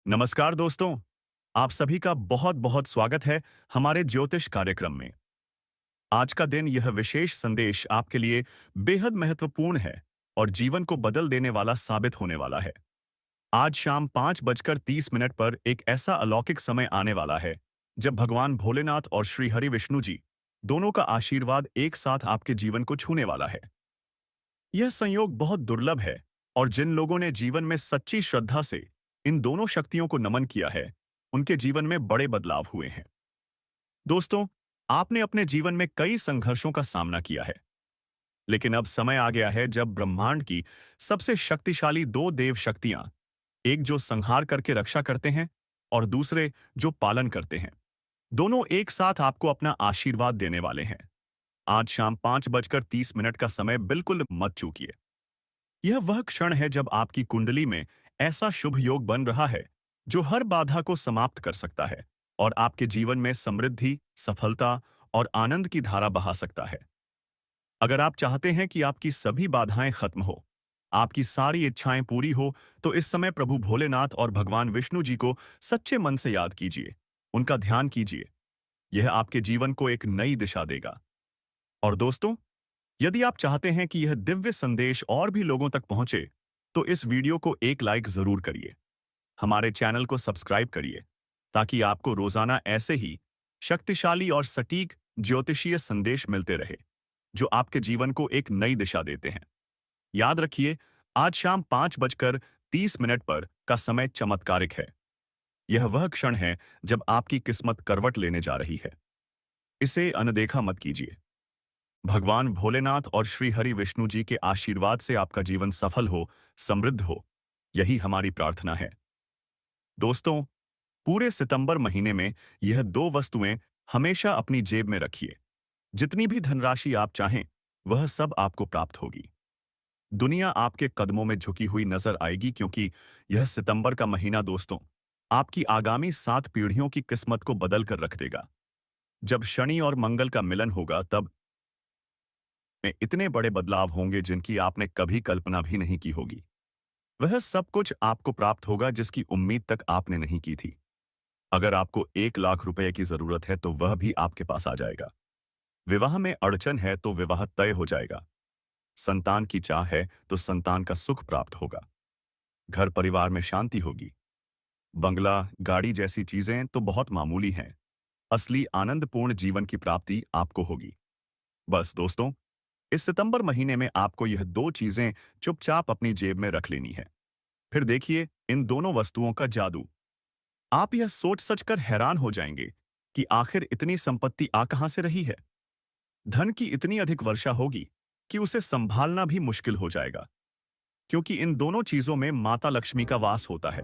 नमस्कार दोस्तों, आप सभी का बहुत-बहुत स्वागत है हमारे ज्योतिष कार्यक्रम में। आज का दिन यह विशेष संदेश आपके लिए बेहद महत्वपूर्ण है और जीवन को बदल देने वाला साबित होने वाला है। आज शाम 5:30 पर एक ऐसा अलौकिक समय आने वाला है, जब भगवान भोलेनाथ और श्री हरि विष्णु जी दोनों का आशीर्वाद एक साथ आपके जीवन को छूने वाला है। यह संयोग बहुत दुर्लभ है और जिन लोगों ने जीवन में सच्ची श्रद्धा से इन दोनों शक्तियों को नमन किया है, उनके जीवन में बड़े बदलाव हुए हैं। दोस्तों, आपने अपने जीवन में कई संघर्षों का सामना किया है, लेकिन अब समय आ गया है जब ब्रह्मांड की सबसे शक्तिशाली दो देव शक्तियां, एक जो संहार करके रक्षा करते हैं और दूसरे जो पालन करते हैं, दोनों एक साथ आपको अपना आशीर्वाद देने वाले हैं। आज शाम 5:30 का समय बिल्कुल मत चूकिए। यह वह क्षण है जब आपकी कुंडली में ऐसा शुभ योग बन रहा है जो हर बाधा को समाप्त कर सकता है और आपके जीवन में समृद्धि, सफलता और आनंद की धारा बहा सकता है। अगर आप चाहते हैं कि आपकी सभी बाधाएं खत्म हो, आपकी सारी इच्छाएं पूरी हो, तो इस समय प्रभु भोलेनाथ और भगवान विष्णु जी को सच्चे मन से याद कीजिए, उनका ध्यान कीजिए। यह आपके जीवन को एक नई दिशा देगा। और दोस्तों, यदि आप चाहते हैं कि यह दिव्य संदेश और भी लोगों तक पहुंचे, तो इस वीडियो को एक लाइक जरूर करिए। हमारे चैनल को सब्सक्राइब करिए, ताकि आपको रोजाना ऐसे ही शक्तिशाली और सटीक ज्योतिषीय संदेश मिलते रहे, जो आपके जीवन को एक नई दिशा देते हैं। याद रखिए, आज शाम 5:30 पर का समय चमत्कारिक है। यह वह क्षण है जब आपकी किस्मत करवट लेने जा रही है। इसे अनदेखा मत कीजिए। भगवान भोलेनाथ और श्री हरि विष्णु जी के आशीर्वाद से आपका जीवन सफल हो, समृद्ध हो, यही हमारी प्रार्थना है। दोस्तों, पूरे सितंबर महीने में यह दो वस्तुएं हमेशा अपनी जेब में रखिए। जितनी भी धनराशि आप चाहें, वह सब आपको प्राप्त होगी। दुनिया आपके कदमों में झुकी हुई नजर आएगी, क्योंकि यह सितंबर का महीना दोस्तों, आपकी आगामी 7 पीढ़ियों की किस्मत को बदल कर रख देगा। जब शनि और मंगल का मिलन होगा, तब में इतने बड़े बदलाव होंगे जिनकी आपने कभी कल्पना भी नहीं की होगी। वह सब कुछ आपको प्राप्त होगा जिसकी उम्मीद तक आपने नहीं की थी। अगर आपको 1 लाख रुपए की जरूरत है, तो वह भी आपके पास आ जाएगा। विवाह में अड़चन है तो विवाह तय हो जाएगा। संतान की चाह है तो संतान का सुख प्राप्त होगा। घर परिवार में शांति होगी। बंगला, गाड़ी जैसी चीजें तो बहुत मामूली हैं। असली आनंदपूर्ण जीवन की प्राप्ति आपको होगी। बस दोस्तों, इस सितंबर महीने में आपको यह दो चीजें चुपचाप अपनी जेब में रख लेनी है। फिर देखिए इन दोनों वस्तुओं का जादू। आप यह सोच सच कर हैरान हो जाएंगे कि आखिर इतनी संपत्ति आ कहां से रही है। धन की इतनी अधिक वर्षा होगी कि उसे संभालना भी मुश्किल हो जाएगा, क्योंकि इन दोनों चीजों में माता लक्ष्मी का वास होता है।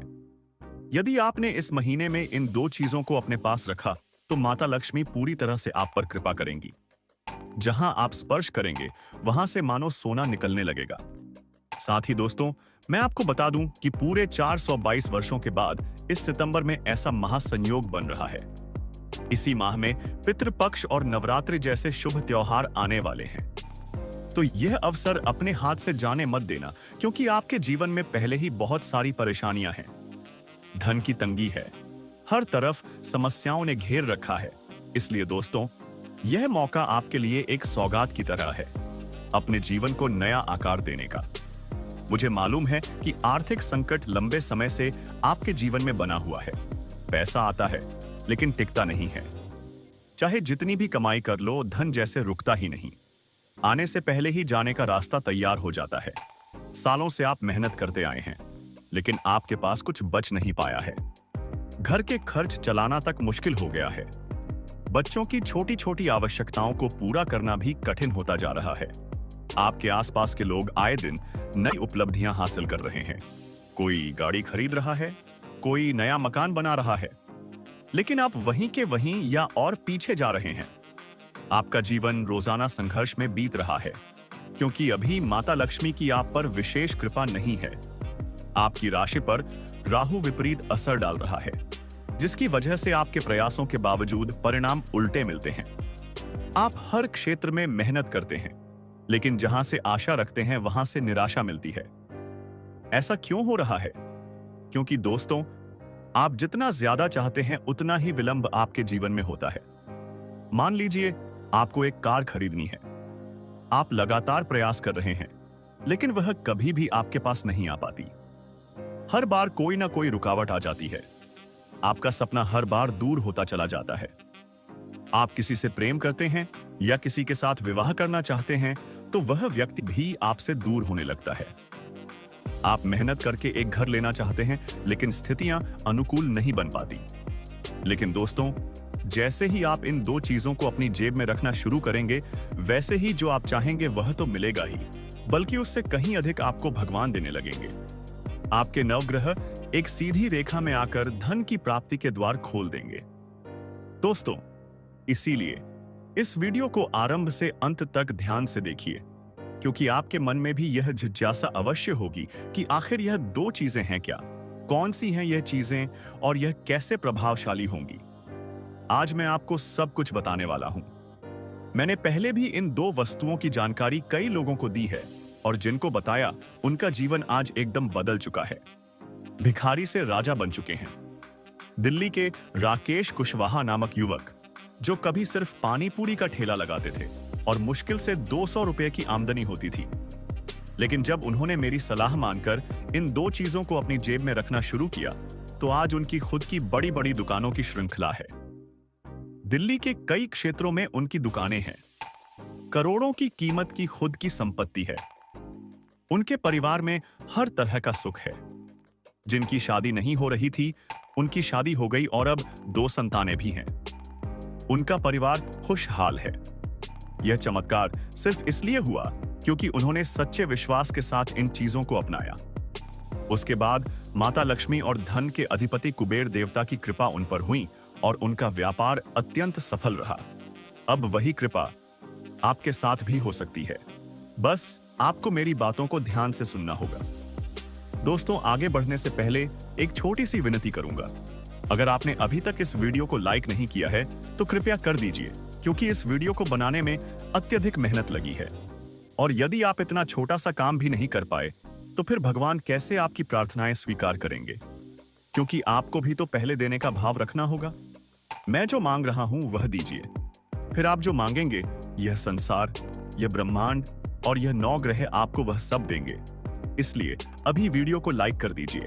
यदि आपने इस महीने में इन दो चीजों को अपने पास रखा, तो माता लक्ष्मी पूरी तरह से आप पर कृपा करेंगी। जहां आप स्पर्श करेंगे, वहां से मानो सोना निकलने लगेगा। साथ ही दोस्तों, मैं आपको बता दूं कि पूरे 422 वर्षों के बाद इस सितंबर में ऐसा महासंयोग बन रहा है। इसी माह में पितृपक्ष और नवरात्रि जैसे शुभ त्योहार आने वाले हैं। तो यह अवसर अपने हाथ से जाने मत देना, क्योंकि आपके जीवन में पहले ही बहुत सारी परेशानियां हैं। धन की तंगी है, हर तरफ समस्याओं ने घेर रखा है। इसलिए दोस्तों, यह मौका आपके लिए एक सौगात की तरह है, अपने जीवन को नया आकार देने का। मुझे मालूम है कि आर्थिक संकट लंबे समय से आपके जीवन में बना हुआ है। पैसा आता है, लेकिन टिकता नहीं है। चाहे जितनी भी कमाई कर लो, धन जैसे रुकता ही नहीं। आने से पहले ही जाने का रास्ता तैयार हो जाता है। सालों से आप मेहनत करते आए हैं, लेकिन आपके पास कुछ बच नहीं पाया है। घर के खर्च चलाना तक मुश्किल हो गया है। बच्चों की छोटी छोटी आवश्यकताओं को पूरा करना भी कठिन होता जा रहा है। आपके आसपास के लोग आए दिन नई उपलब्धियां हासिल कर रहे हैं। कोई गाड़ी खरीद रहा है, कोई नया मकान बना रहा है, लेकिन आप वहीं के वहीं या और पीछे जा रहे हैं। आपका जीवन रोजाना संघर्ष में बीत रहा है, क्योंकि अभी माता लक्ष्मी की आप पर विशेष कृपा नहीं है। आपकी राशि पर राहु विपरीत असर डाल रहा है, जिसकी वजह से आपके प्रयासों के बावजूद परिणाम उल्टे मिलते हैं। आप हर क्षेत्र में मेहनत करते हैं, लेकिन जहां से आशा रखते हैं, वहां से निराशा मिलती है। ऐसा क्यों हो रहा है? क्योंकि दोस्तों, आप जितना ज्यादा चाहते हैं उतना ही विलंब आपके जीवन में होता है। मान लीजिए आपको एक कार खरीदनी है। आप लगातार प्रयास कर रहे हैं, लेकिन वह कभी भी आपके पास नहीं आ पाती। हर बार कोई ना कोई रुकावट आ जाती है। आपका सपना हर बार दूर होता चला जाता है। आप किसी से प्रेम करते हैं या किसी के साथ विवाह करना चाहते हैं, तो वह व्यक्ति भी आपसे दूर होने लगता है। आप मेहनत करके एक घर लेना चाहते हैं, लेकिन स्थितियां अनुकूल नहीं बन पाती। लेकिन दोस्तों, जैसे ही आप इन दो चीजों को अपनी जेब में रखना शुरू करेंगे, वैसे ही जो आप चाहेंगे वह तो मिलेगा ही, बल्कि उससे कहीं अधिक आपको भगवान देने लगेंगे। आपके नवग्रह एक सीधी रेखा में आकर धन की प्राप्ति के द्वार खोल देंगे। दोस्तों, इसीलिए इस वीडियो को आरंभ से अंत तक ध्यान से देखिए, क्योंकि आपके मन में भी यह जिज्ञासा अवश्य होगी कि आखिर यह दो चीजें हैं क्या, कौन सी हैं यह चीजें और यह कैसे प्रभावशाली होंगी। आज मैं आपको सब कुछ बताने वाला हूं। मैंने पहले भी इन दो वस्तुओं की जानकारी कई लोगों को दी है और जिनको बताया उनका जीवन आज एकदम बदल चुका है। भिखारी से राजा बन चुके हैं। दिल्ली के राकेश कुशवाहा नामक युवक, जो कभी सिर्फ पानी पूरी का ठेला लगाते थे और मुश्किल से 200 रुपए की आमदनी होती थी, लेकिन जब उन्होंने मेरी सलाह मानकर इन दो चीजों को अपनी जेब में रखना शुरू किया, तो आज उनकी खुद की बड़ी बड़ी दुकानों की श्रृंखला है। दिल्ली के कई क्षेत्रों में उनकी दुकानें हैं। करोड़ों की कीमत की खुद की संपत्ति है। उनके परिवार में हर तरह का सुख है। जिनकी शादी नहीं हो रही थी, उनकी शादी हो गई और अब 2 संतानें भी हैं। उनका परिवार खुशहाल है। यह चमत्कार सिर्फ इसलिए हुआ क्योंकि उन्होंने सच्चे विश्वास के साथ इन चीजों को अपनाया। उसके बाद माता लक्ष्मी और धन के अधिपति कुबेर देवता की कृपा उन पर हुई और उनका व्यापार अत्यंत सफल रहा। अब वही कृपा आपके साथ भी हो सकती है। बस आपको मेरी बातों को ध्यान से सुनना होगा। दोस्तों, आगे बढ़ने से पहले एक छोटी सी विनती करूंगा। अगर आपने अभी तक इस वीडियो को लाइक नहीं किया है, तो कृपया कर दीजिए, क्योंकि इस वीडियो को बनाने में अत्यधिक मेहनत लगी है। और यदि आप इतना छोटा सा काम भी नहीं कर पाए, तो फिर भगवान कैसे आपकी प्रार्थनाएं स्वीकार करेंगे? क्योंकि आपको भी तो पहले देने का भाव रखना होगा। मैं जो मांग रहा हूं वह दीजिए, फिर आप जो मांगेंगे, यह संसार, यह ब्रह्मांड और यह 9 ग्रह आपको वह सब देंगे। इसलिए अभी वीडियो को लाइक कर दीजिए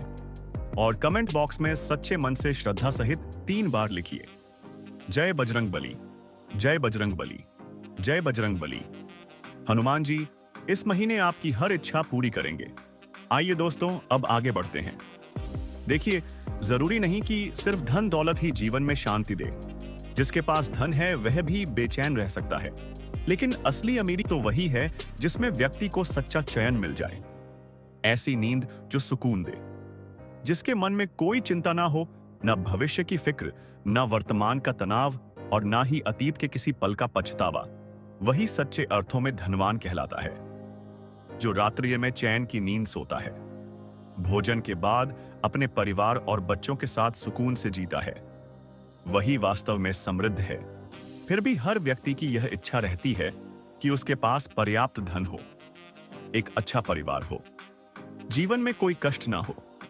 और कमेंट बॉक्स में सच्चे मन से श्रद्धा सहित 3 बार लिखिए, जय बजरंग बली, जय बजरंग बली, जय बजरंग बली। हनुमान जी इस महीने आपकी हर इच्छा पूरी करेंगे। आइए दोस्तों, अब आगे बढ़ते हैं। देखिए, जरूरी नहीं कि सिर्फ धन दौलत ही जीवन में शांति दे। जिसके पास धन है वह भी बेचैन रह सकता है, लेकिन असली अमीरी तो वही है जिसमें व्यक्ति को सच्चा चैन मिल जाए। ऐसी नींद जो सुकून दे, जिसके मन में कोई चिंता ना हो, न भविष्य की फिक्र, न वर्तमान का तनाव और ना ही अतीत के किसी पल का पछतावा। वही सच्चे अर्थों में धनवान कहलाता है। जो रात्रि में चैन की नींद सोता है, भोजन के बाद अपने परिवार और बच्चों के साथ सुकून से जीता है, वही वास्तव में समृद्ध है। फिर भी हर व्यक्ति की यह इच्छा रहती है कि उसके पास पर्याप्त धन हो, एक अच्छा परिवार हो, जीवन में कोई कष्ट ना हो,